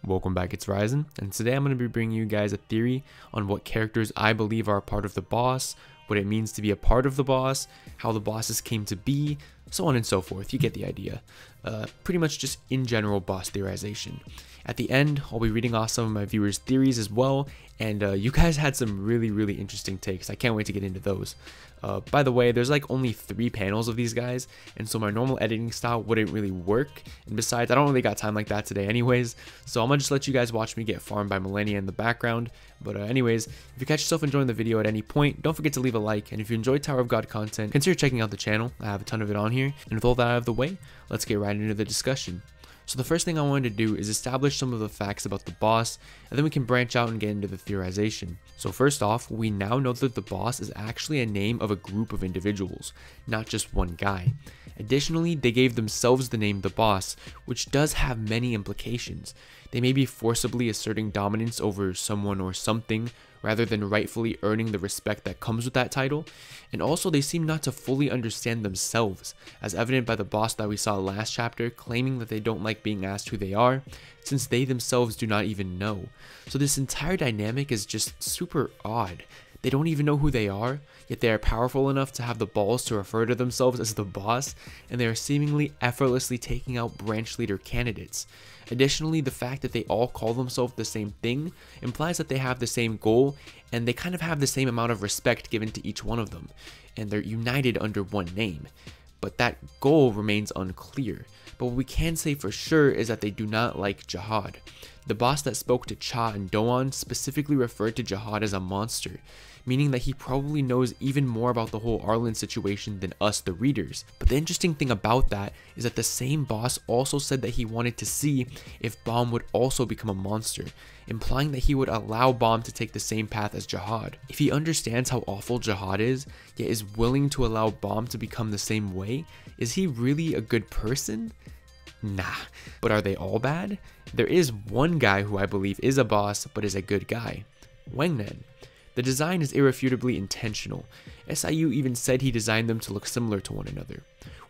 Welcome back, it's Ryzen, and today I'm going to be bringing you guys a theory on what characters I believe are a part of the boss, what it means to be a part of the boss, how the bosses came to be, so on and so forth. You get the idea. Pretty much just in general boss theorization. At the end, I'll be reading off some of my viewers' theories as well, and you guys had some really interesting takes. I can't wait to get into those. By the way, there's like only 3 panels of these guys, and so my normal editing style wouldn't really work, and besides, I don't really got time like that today anyways, so I'm gonna just let you guys watch me get farmed by Millennia in the background. But anyways, if you catch yourself enjoying the video at any point, don't forget to leave a like, and if you enjoy Tower of God content, consider checking out the channel. I have a ton of it on here, and with all that out of the way, let's get right into the discussion. So the first thing I wanted to do is establish some of the facts about the boss, and then we can branch out and get into the theorization. So first off, we now know that the boss is actually a name of a group of individuals, not just one guy. Additionally, they gave themselves the name the boss, which does have many implications. They may be forcibly asserting dominance over someone or something, rather than rightfully earning the respect that comes with that title, and also they seem not to fully understand themselves, as evident by the boss that we saw last chapter claiming that they don't like being asked who they are, since they themselves do not even know. So this entire dynamic is just super odd. They don't even know who they are, yet they are powerful enough to have the balls to refer to themselves as the boss, and they are seemingly effortlessly taking out branch leader candidates. Additionally, the fact that they all call themselves the same thing implies that they have the same goal, and they kind of have the same amount of respect given to each one of them, and they're united under one name. But that goal remains unclear. But what we can say for sure is that they do not like Jihad. The boss that spoke to Cha and Doan specifically referred to Jihad as a monster, meaning that he probably knows even more about the whole Arlen situation than us, the readers. But the interesting thing about that is that the same boss also said that he wanted to see if Bomb would also become a monster, implying that he would allow Bomb to take the same path as Jihad. If he understands how awful Jihad is, yet is willing to allow Bomb to become the same way, is he really a good person? Nah. But are they all bad? There is one guy who I believe is a boss, but is a good guy. Wangnan. The design is irrefutably intentional. SIU even said he designed them to look similar to one another.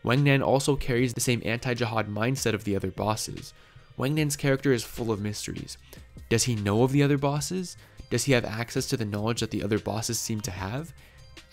Wangnan also carries the same anti-Jihad mindset of the other bosses. Wangnan's character is full of mysteries. Does he know of the other bosses? Does he have access to the knowledge that the other bosses seem to have?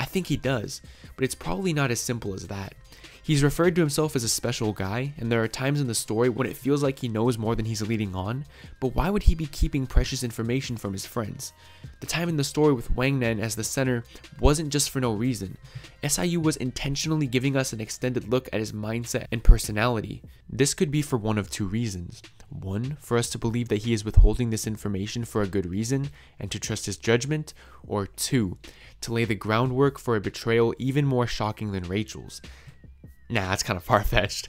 I think he does, but it's probably not as simple as that. He's referred to himself as a special guy, and there are times in the story when it feels like he knows more than he's leading on, but why would he be keeping precious information from his friends? The time in the story with Wangnan as the center wasn't just for no reason. SIU was intentionally giving us an extended look at his mindset and personality. This could be for one of 2 reasons. 1, for us to believe that he is withholding this information for a good reason and to trust his judgment, or 2, to lay the groundwork for a betrayal even more shocking than Rachel's. Nah, that's kind of far-fetched.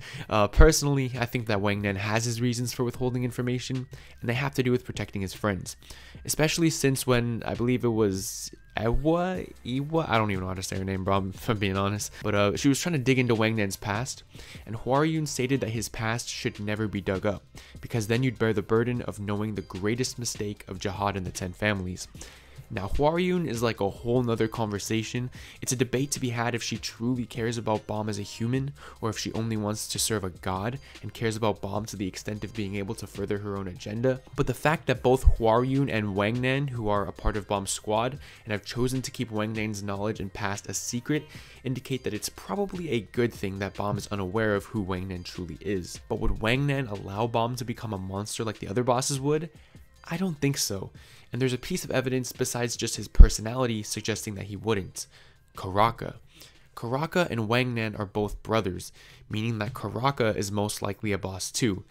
Personally, I think that Wangnan has his reasons for withholding information, and they have to do with protecting his friends. Especially since when, I believe it was Iwa? I don't even know how to say her name, bro, if I'm being honest. But she was trying to dig into Wangnan's past, and Hwaryun stated that his past should never be dug up, because then you'd bear the burden of knowing the greatest mistake of Jihad and the 10 families. Now, Hwaryun is like a whole nother conversation. It's a debate to be had if she truly cares about Bomb as a human, or if she only wants to serve a god and cares about Bomb to the extent of being able to further her own agenda. But the fact that both Hwaryun and Wangnan, who are a part of Bomb's squad and have chosen to keep Wangnan's knowledge and past a secret, indicate that it's probably a good thing that Bomb is unaware of who Wangnan truly is. But would Wangnan allow Bomb to become a monster like the other bosses would? I don't think so, and there's a piece of evidence besides just his personality suggesting that he wouldn't. Karaka. Karaka and Wangnan are both brothers, meaning that Karaka is most likely a boss too.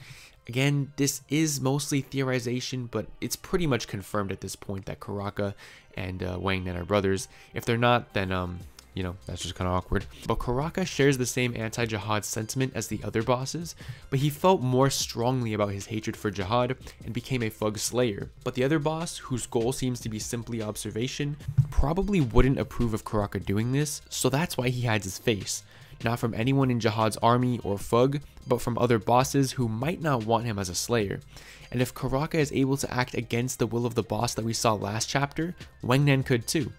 Again, this is mostly theorization, but it's pretty much confirmed at this point that Karaka and Wangnan are brothers. If they're not, then you know, that's just kind of awkward. But Karaka shares the same anti-Jihad sentiment as the other bosses, but he felt more strongly about his hatred for Jihad and became a Thug Slayer. But the other boss, whose goal seems to be simply observation, probably wouldn't approve of Karaka doing this, so that's why he hides his face. Not from anyone in Jihad's army or Thug, but from other bosses who might not want him as a Slayer. And if Karaka is able to act against the will of the boss that we saw last chapter, Wangnan could too.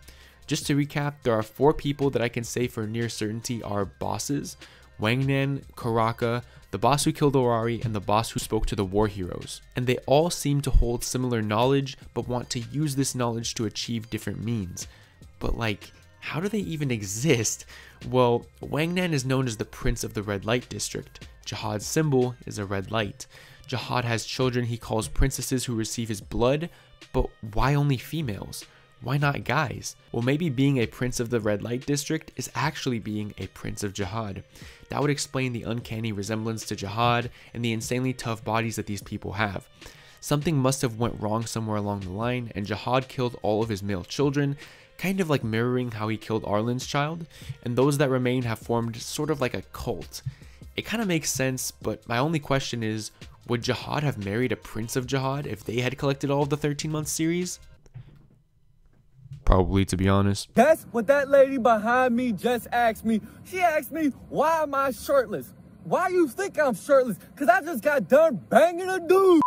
Just to recap, there are 4 people that I can say for near certainty are bosses: Wangnan, Karaka, the boss who killed Orari, and the boss who spoke to the war heroes. And they all seem to hold similar knowledge, but want to use this knowledge to achieve different means. But like, how do they even exist? Well, Wang Nan is known as the Prince of the Red Light District. Jihad's symbol is a red light. Jihad has children he calls princesses who receive his blood, but why only females? Why not guys? Well, maybe being a Prince of the Red Light District is actually being a Prince of Jihad. That would explain the uncanny resemblance to Jihad and the insanely tough bodies that these people have. Something must have went wrong somewhere along the line, and Jihad killed all of his male children, kind of like mirroring how he killed Arlen's child, and those that remain have formed sort of like a cult. It kind of makes sense, but my only question is, would Jihad have married a Prince of Jihad if they had collected all of the 13-month series? Probably, to be honest. That's what that lady behind me just asked me. She asked me, why am I shirtless? Why you think I'm shirtless? Because I just got done banging a dude.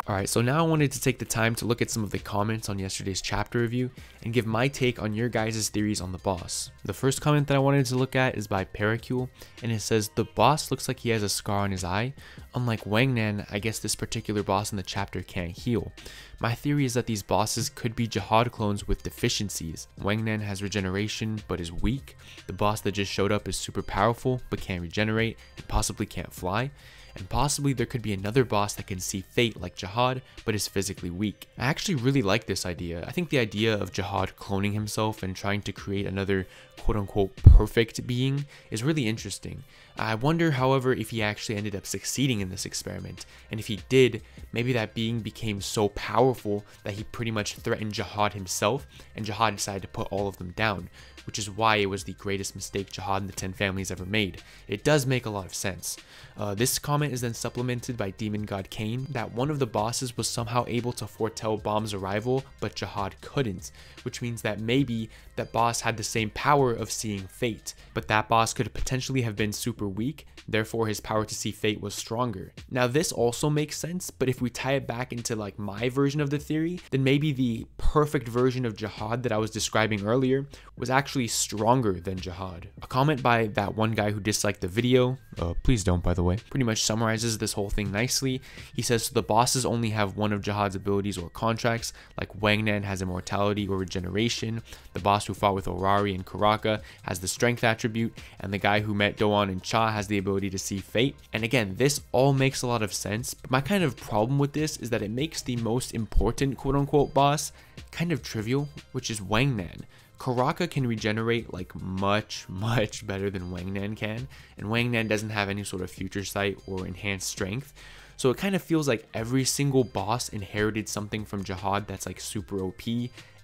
Alright, so now I wanted to take the time to look at some of the comments on yesterday's chapter review and give my take on your guys' theories on the boss. The first comment that I wanted to look at is by Paracule, and it says, the boss looks like he has a scar on his eye. Unlike Wang Nan, I guess this particular boss in the chapter can't heal. My theory is that these bosses could be Jihad clones with deficiencies. Wang Nan has regeneration but is weak. The boss that just showed up is super powerful but can't regenerate and possibly can't fly. And possibly there could be another boss that can see fate like Jihad, but is physically weak. I actually really like this idea. I think the idea of Jihad cloning himself and trying to create another quote-unquote perfect being is really interesting. I wonder, however, if he actually ended up succeeding in this experiment, and if he did, maybe that being became so powerful that he pretty much threatened Jihad himself, and Jihad decided to put all of them down, which is why it was the greatest mistake Jihad and the 10 families ever made. It does make a lot of sense. This comment is then supplemented by Demon God Cain, that one of the bosses was somehow able to foretell Bomb's arrival, but Jihad couldn't, which means that maybe that boss had the same power of seeing fate, but that boss could potentially have been super weak, therefore his power to see fate was stronger. Now this also makes sense, but if we tie it back into like my version of the theory, then maybe the perfect version of Jihad that I was describing earlier was actually stronger than Jihad. A comment by that one guy who disliked the video, please don't by the way, pretty much summarizes this whole thing nicely. He says, so the bosses only have one of Jihad's abilities or contracts, like Wang Nan has immortality or regeneration, the boss who fought with Orari and Karaka has the strength attribute, and the guy who met Doan and Cha has the ability to see fate. And again, this all makes a lot of sense, but my kind of problem with this is that it makes the most important quote-unquote boss kind of trivial, which is Wang Nan. Karaka can regenerate like much better than Wang Nan can, and Wang Nan doesn't have any sort of future sight or enhanced strength, so it kind of feels like every single boss inherited something from Jihad that's like super OP,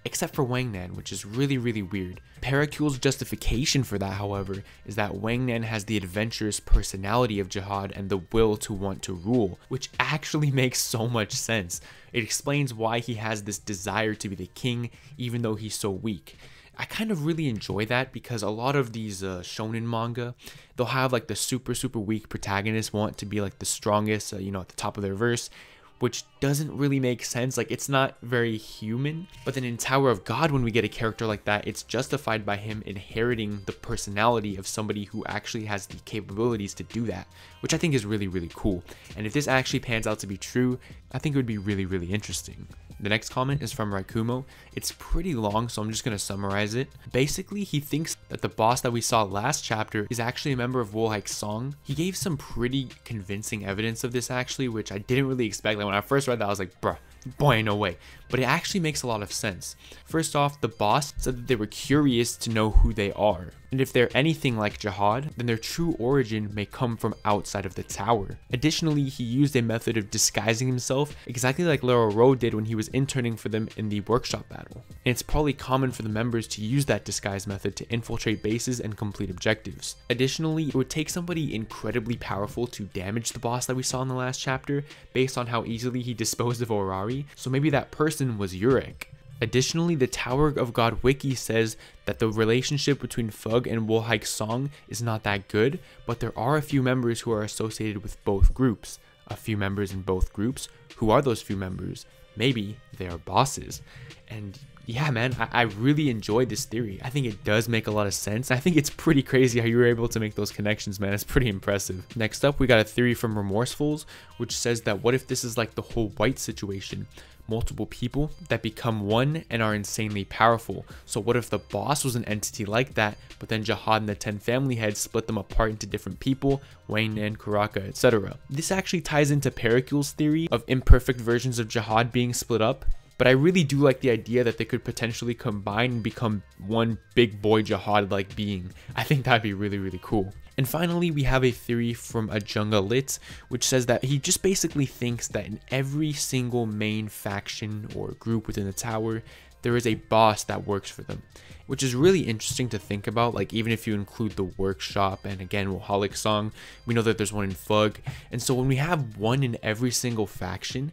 except for Wang Nan, which is really weird. Paracule's justification for that, however, is that Wang Nan has the adventurous personality of Jihad and the will to want to rule, which actually makes so much sense. It explains why he has this desire to be the king even though he's so weak. I kind of really enjoy that because a lot of these shonen manga, they'll have like the super weak protagonist want to be like the strongest, at the top of their verse, which doesn't really make sense. Like, it's not very human. But then in Tower of God, when we get a character like that, it's justified by him inheriting the personality of somebody who actually has the capabilities to do that, which I think is really cool. And if this actually pans out to be true, I think it would be really interesting. The next comment is from Raikumo. It's pretty long, so I'm just going to summarize it. Basically, he thinks that the boss that we saw last chapter is actually a member of Wolhaik's song. He gave some pretty convincing evidence of this actually, which I didn't really expect. Like when I first read that, I was like, bruh, boy, no way. But it actually makes a lot of sense. First off, the boss said that they were curious to know who they are. And if they're anything like Jihad, then their true origin may come from outside of the tower. Additionally, he used a method of disguising himself exactly like Leroro did when he was interning for them in the workshop battle. And it's probably common for the members to use that disguise method to infiltrate bases and complete objectives. Additionally, it would take somebody incredibly powerful to damage the boss that we saw in the last chapter based on how easily he disposed of Orari, so maybe that person was Urek. Additionally, the Tower of God wiki says that the relationship between Fug and Wolhaik's song is not that good, but there are a few members who are associated with both groups. A few members in both groups? Who are those few members? Maybe they are bosses. And yeah, man, I really enjoyed this theory. I think it does make a lot of sense. I think it's pretty crazy how you were able to make those connections, man. It's pretty impressive. Next up, we got a theory from Remorsefuls, which says that what if this is like the whole white situation? Multiple people that become one and are insanely powerful. So what if the boss was an entity like that, but then Jihad and the 10 family heads split them apart into different people, Wayne and Kuraka, etc. This actually ties into Pericul's theory of imperfect versions of Jihad being split up. But I really do like the idea that they could potentially combine and become one big boy Jihad-like being. I think that'd be really, really cool. And finally, we have a theory from Ajunga Lit, which says that he just basically thinks that in every single main faction or group within the tower, there is a boss that works for them, which is really interesting to think about. Like, even if you include the workshop and again Wahalik Song, we know that there's one in Fug. And so when we have one in every single faction,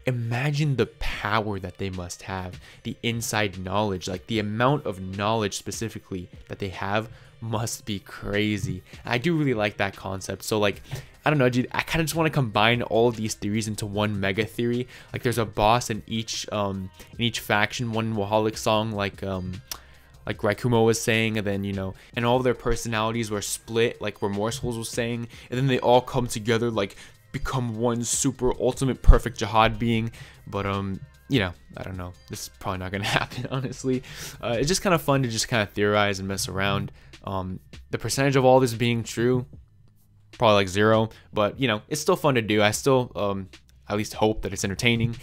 imagine the power that they must have, the inside knowledge, like the amount of knowledge specifically that they have must be crazy. I do really like that concept. So like, I don't know, dude, I kind of just want to combine all of these theories into one mega theory. Like there's a boss in each faction, one Wahalik Song, like Raikumo was saying, and then, you know, and all of their personalities were split, like Remorsefuls was saying, and then they all come together, like become one super ultimate perfect Jihad being. But you know, I don't know, this is probably not gonna happen, honestly. It's just kind of fun to just kind of theorize and mess around. The percentage of all this being true, probably like 0, but you know, it's still fun to do. I still at least hope that it's entertaining.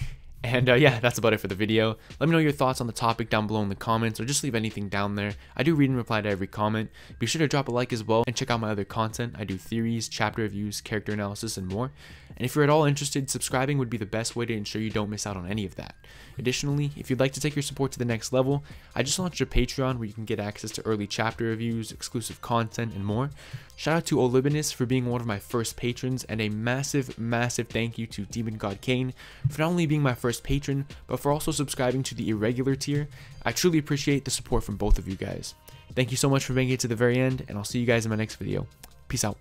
And yeah, that's about it for the video. Let me know your thoughts on the topic down below in the comments, or just leave anything down there. I do read and reply to every comment. Be sure to drop a like as well, and check out my other content. I do theories, chapter reviews, character analysis, and more. And if you're at all interested, subscribing would be the best way to ensure you don't miss out on any of that. Additionally, if you'd like to take your support to the next level, I just launched a Patreon where you can get access to early chapter reviews, exclusive content, and more. Shout out to Olibinus for being one of my first patrons, and a massive, massive thank you to Demon God Kane for not only being my first patron, but for also subscribing to the irregular tier. I truly appreciate the support from both of you guys. Thank you so much for making it to the very end, and I'll see you guys in my next video. Peace out.